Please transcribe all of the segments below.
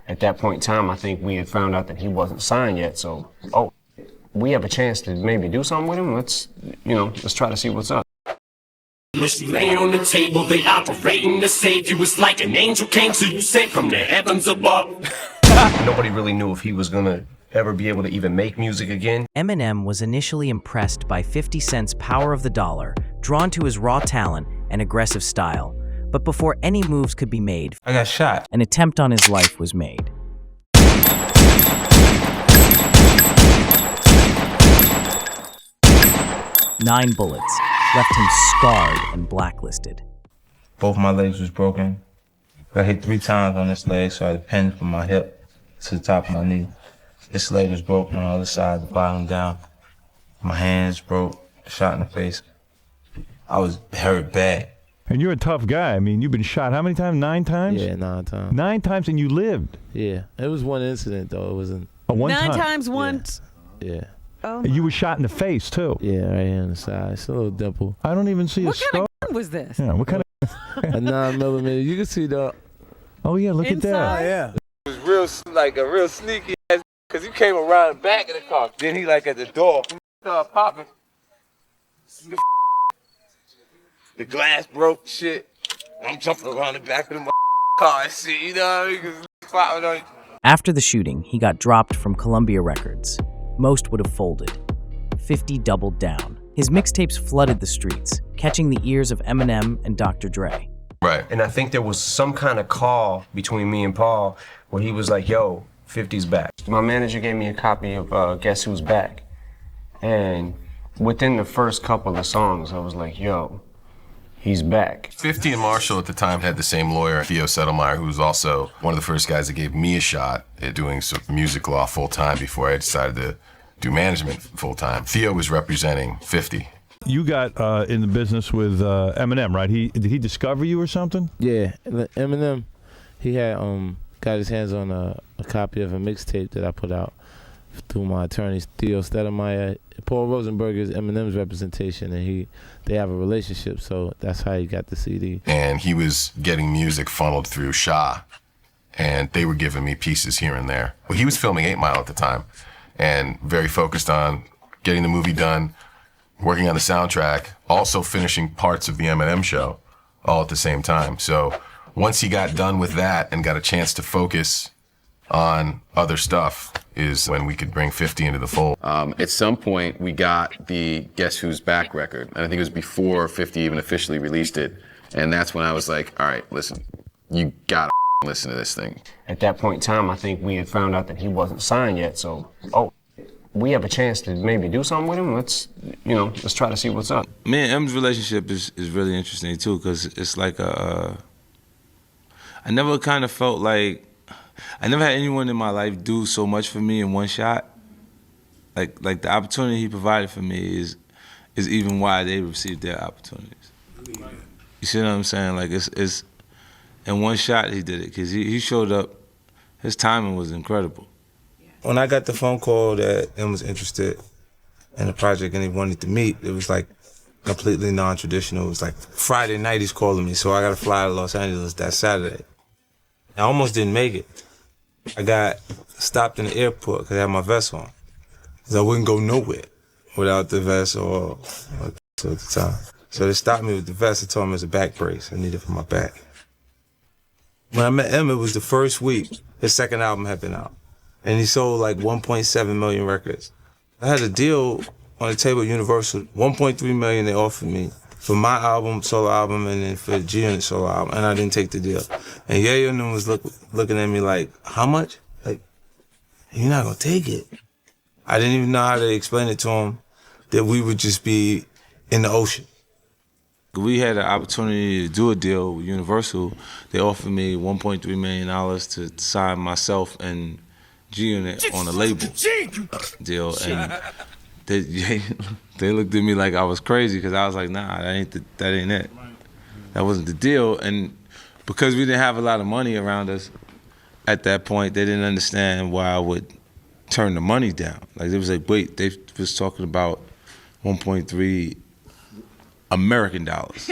At that point in time, I think we had found out that he wasn't signed yet, so, we have a chance to maybe do something with him. Let's try to see what's up. She lay on the table, they operating to save you. It's like an angel came to you, sent from the heavens above. Nobody really knew if he was gonna ever be able to even make music again. Eminem was initially impressed by 50 Cent's power of the dollar, drawn to his raw talent and aggressive style. But before any moves could be made, I got shot. An attempt on his life was made. Nine bullets left him scarred and blacklisted. Both my legs was broken. I hit 3 times on this leg, so I had a pin from my hip to the top of my knee. This leg was broken on the other side, the bottom down. My hands broke, shot in the face. I was hurt bad. And you're a tough guy. I mean, you've been shot how many times? 9 times? Yeah, 9 times. 9 times, and you lived? Yeah. It was one incident, though. It wasn't... One 9 time? times once? Yeah. Oh, and you were shot in the face, too? Yeah, right here on the side. It's a little dimple. I don't even see a scar. What kind of gun was this? Yeah, what kind of... A 9mm. You can see the... Oh, yeah, look Inside? at that. Yeah. It was real, like a real sneaky ass, because he came around the back of the car. Then he, like, at the door, started popping. The glass broke, shit. I'm jumping around the back of the car and shit, you know what I mean? 'Cause popping on. After the shooting, he got dropped from Columbia Records. Most would have folded. 50 doubled down. His mixtapes flooded the streets, catching the ears of Eminem and Dr. Dre. Right. And I think there was some kind of call between me and Paul where he was like, yo, 50's back. My manager gave me a copy of Guess Who's Back. And within the first couple of songs, I was like, yo, he's back. 50 and Marshall at the time had the same lawyer, Theo Settlemeyer, who was also one of the first guys that gave me a shot at doing some music law full time before I decided to do management full time. Theo was representing 50. You got in the business with Eminem, right? Did he discover you or something? Yeah, Eminem, he had got his hands on a copy of a mixtape that I put out through my attorneys, Theo Settlemeyer. Paul Rosenberg is Eminem's representation, and they have a relationship, so that's how he got the CD. And he was getting music funneled through Shah, and they were giving me pieces here and there. Well, he was filming 8 Mile at the time, and very focused on getting the movie done, working on the soundtrack, also finishing parts of the Eminem show, all at the same time. So once he got done with that and got a chance to focus on other stuff is when we could bring 50 into the fold. At some point, we got the Guess Who's Back record, and I think it was before 50 even officially released it, and that's when I was like, all right, listen, you gotta listen to this thing. At that point in time, I think we had found out that he wasn't signed yet, so, we have a chance to maybe do something with him. Let's try to see what's up. Me and M's relationship is really interesting too, because it's like I never kind of felt like, I never had anyone in my life do so much for me in one shot. Like the opportunity he provided for me is even why they received their opportunities. You see what I'm saying? Like it's in one shot he did it, because he showed up, his timing was incredible. When I got the phone call that M was interested in the project and he wanted to meet, it was like completely non-traditional. It was like Friday night he's calling me, so I got to fly to Los Angeles that Saturday. I almost didn't make it. I got stopped in the airport because I had my vest on. Because I wouldn't go nowhere without the vest or at the time. So they stopped me with the vest and told me it was a back brace I needed for my back. When I met M, it was the first week his second album had been out. And he sold like 1.7 million records. I had a deal on the table at Universal, 1.3 million they offered me for my album, solo album, and then for the G-Unit solo album, and I didn't take the deal. And Yayo and them was looking at me like, how much? Like, you're not gonna take it. I didn't even know how to explain it to him that we would just be in the ocean. We had an opportunity to do a deal with Universal. They offered me $1.3 million to sign myself and G-Unit on a label deal, and they looked at me like I was crazy, because I was like, nah, that ain't it. That wasn't the deal. And because we didn't have a lot of money around us at that point, they didn't understand why I would turn the money down. Like, they was like, wait, they was talking about 1.3 American dollars.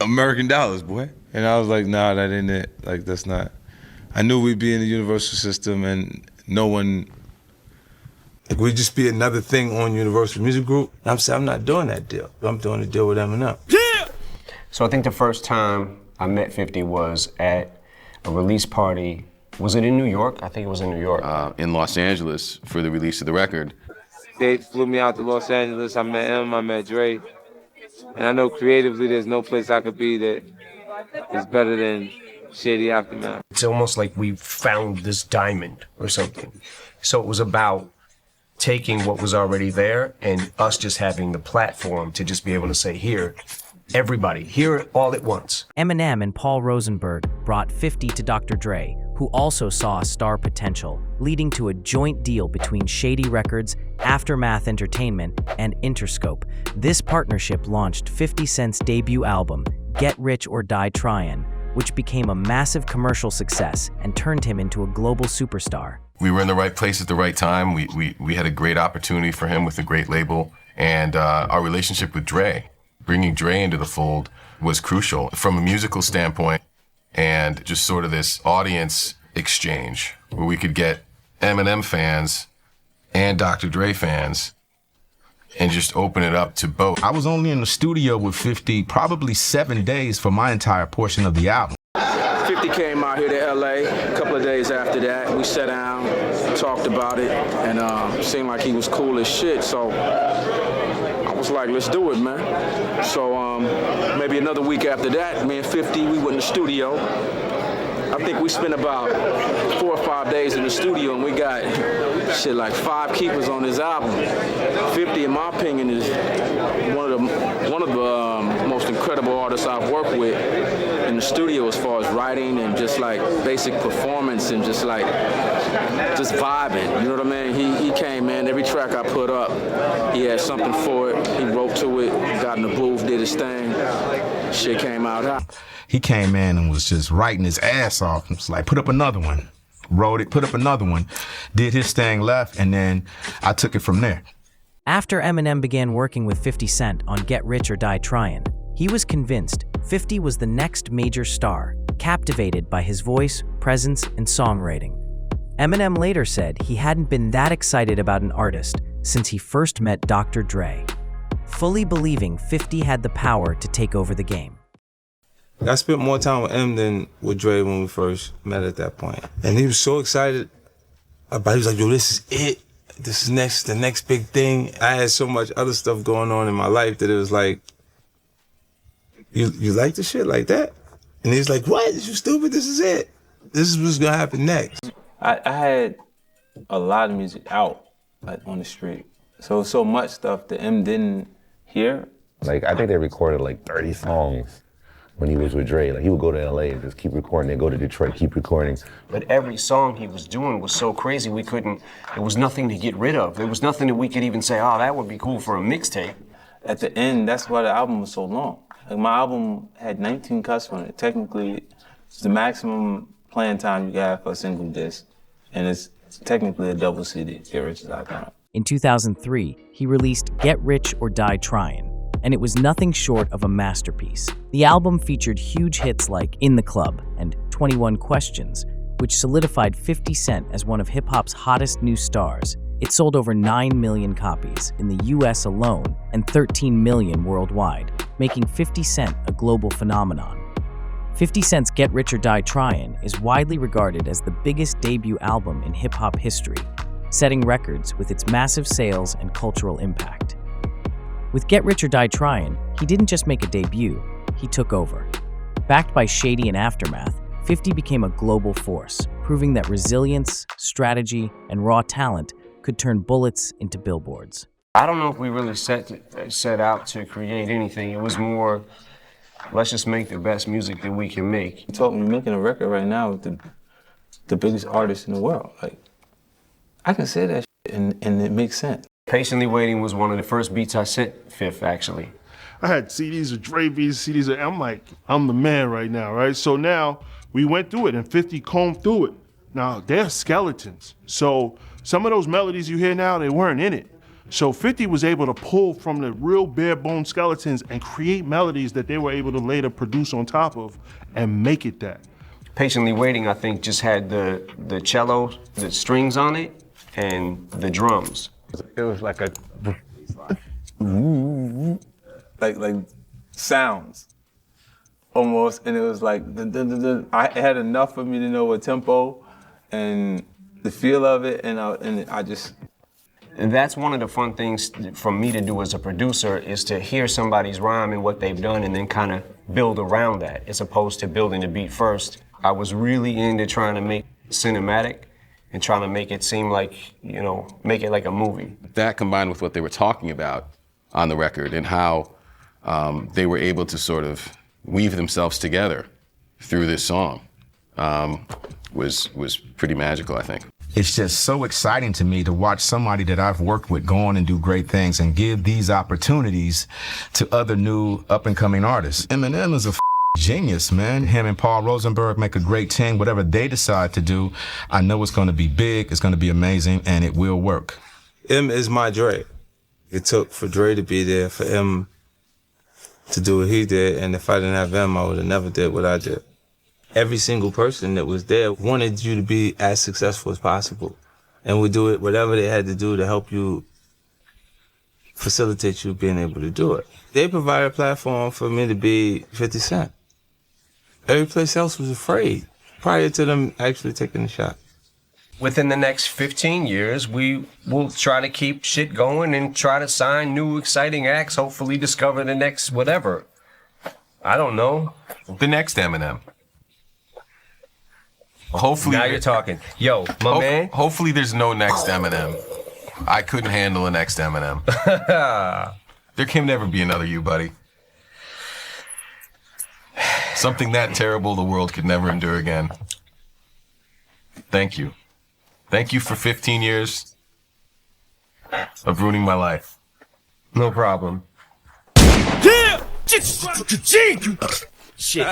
American dollars, boy. And I was like, nah, that ain't it. Like, that's not. I knew we'd be in the Universal system and no one. Like, we'd just be another thing on Universal Music Group. And I'm saying, I'm not doing that deal. I'm doing a deal with Eminem. Yeah! So I think the first time I met 50 was at a release party. Was it in New York? I think it was in New York. In Los Angeles for the release of the record. They flew me out to Los Angeles. I met him, I met Dre. And I know creatively there's no place I could be that is better than Shady Aftermath. It's almost like we found this diamond or something. So it was about taking what was already there and us just having the platform to just be able to say, here, everybody, hear it all at once. Eminem and Paul Rosenberg brought 50 to Dr. Dre, who also saw star potential, leading to a joint deal between Shady Records, Aftermath Entertainment, and Interscope. This partnership launched 50 Cent's debut album, Get Rich or Die Tryin', which became a massive commercial success and turned him into a global superstar. We were in the right place at the right time. We had a great opportunity for him with a great label, and our relationship with Dre, bringing Dre into the fold, was crucial from a musical standpoint, and just sort of this audience exchange where we could get Eminem fans and Dr. Dre fans and just open it up to both. I was only in the studio with 50 probably 7 days for my entire portion of the album. 50 came out here to LA a couple of days after that. We sat down, talked about it, and seemed like he was cool as shit, so I was like, let's do it, man. So maybe another week after that, me and 50, we went in the studio. I think we spent about 4 or 5 days in the studio, and we got shit like 5 keepers on this album. 50, in my opinion, is one of the most incredible artists I've worked with in the studio as far as writing and just like basic performance and just vibing. You know what I mean? He came in, every track I put up, he had something for it. He wrote to it, got in the booth, did his thing. Shit came out hot. He came in and was just writing his ass off. It was like, put up another one. Wrote it, put up another one. Did his thing, left, and then I took it from there. After Eminem began working with 50 Cent on Get Rich or Die Tryin', he was convinced 50 was the next major star, captivated by his voice, presence, and songwriting. Eminem later said he hadn't been that excited about an artist since he first met Dr. Dre, fully believing 50 had the power to take over the game. I spent more time with him than with Dre when we first met at that point. And he was so excited about it. He was like, yo, this is it. This is the next big thing. I had so much other stuff going on in my life that it was like, you like the shit like that? And he's like, what? You stupid? This is it. This is what's gonna happen next. I had a lot of music out, like on the street. So much stuff that M didn't hear. Like, I think they recorded like 30 songs when he was with Dre. Like, he would go to LA and just keep recording, then go to Detroit, keep recording. But every song he was doing was so crazy there was nothing to get rid of. There was nothing that we could even say, oh, that would be cool for a mixtape. At the end, that's why the album was so long. Like, my album had 19 cuts on it. Technically, it's the maximum playing time you can have for a single disc. And it's technically a double CD, Get Rich or Die Tryin'. In 2003, he released Get Rich or Die Tryin', and it was nothing short of a masterpiece. The album featured huge hits like In the Club and 21 Questions, which solidified 50 Cent as one of hip-hop's hottest new stars. It sold over 9 million copies in the US alone and 13 million worldwide, making 50 Cent a global phenomenon. 50 Cent's Get Rich or Die Tryin' is widely regarded as the biggest debut album in hip-hop history, setting records with its massive sales and cultural impact. With Get Rich or Die Tryin', he didn't just make a debut, he took over. Backed by Shady and Aftermath, 50 became a global force, proving that resilience, strategy, and raw talent could turn bullets into billboards. I don't know if we really set out to create anything. It was more, let's just make the best music that we can make. You told me making a record right now with the biggest artist in the world. Like, I can say that shit and it makes sense. Patiently Waiting was one of the first beats I sent Fifth, actually. I had CDs of Dre beats, CDs of, I'm like, I'm the man right now, right? So now we went through it and 50 combed through it. Now, they're skeletons. So some of those melodies you hear now, they weren't in it. So 50 was able to pull from the real bare bone skeletons and create melodies that they were able to later produce on top of and make it that. Patiently Waiting, I think, just had the cello, the strings on it, and the drums. It was like a like sounds almost, and it was like I had enough for me to know what tempo and the feel of it, and I just. And that's one of the fun things for me to do as a producer is to hear somebody's rhyme and what they've done and then kind of build around that as opposed to building the beat first. I was really into trying to make it cinematic and trying to make it seem like, you know, make it like a movie. That combined with what they were talking about on the record and how they were able to sort of weave themselves together through this song was pretty magical, I think. It's just so exciting to me to watch somebody that I've worked with go on and do great things and give these opportunities to other new up-and-coming artists. Eminem is a genius, man. Him and Paul Rosenberg make a great team. Whatever they decide to do, I know it's going to be big, it's going to be amazing, and it will work. M is my Dre. It took for Dre to be there, for M to do what he did, and if I didn't have M, I would have never did what I did. Every single person that was there wanted you to be as successful as possible and would do it, whatever they had to do to help you, facilitate you being able to do it. They provided a platform for me to be 50 Cent. Every place else was afraid prior to them actually taking the shot. Within the next 15 years, we will try to keep shit going and try to sign new exciting acts, hopefully discover the next whatever. I don't know. The next Eminem. Hopefully. Now you're talking. Yo, my man. Hopefully there's no next Eminem. I couldn't handle the next Eminem. There can never be another you, buddy. Something that terrible the world could never endure again. Thank you. Thank you for 15 years of ruining my life. No problem. Yeah! Shit.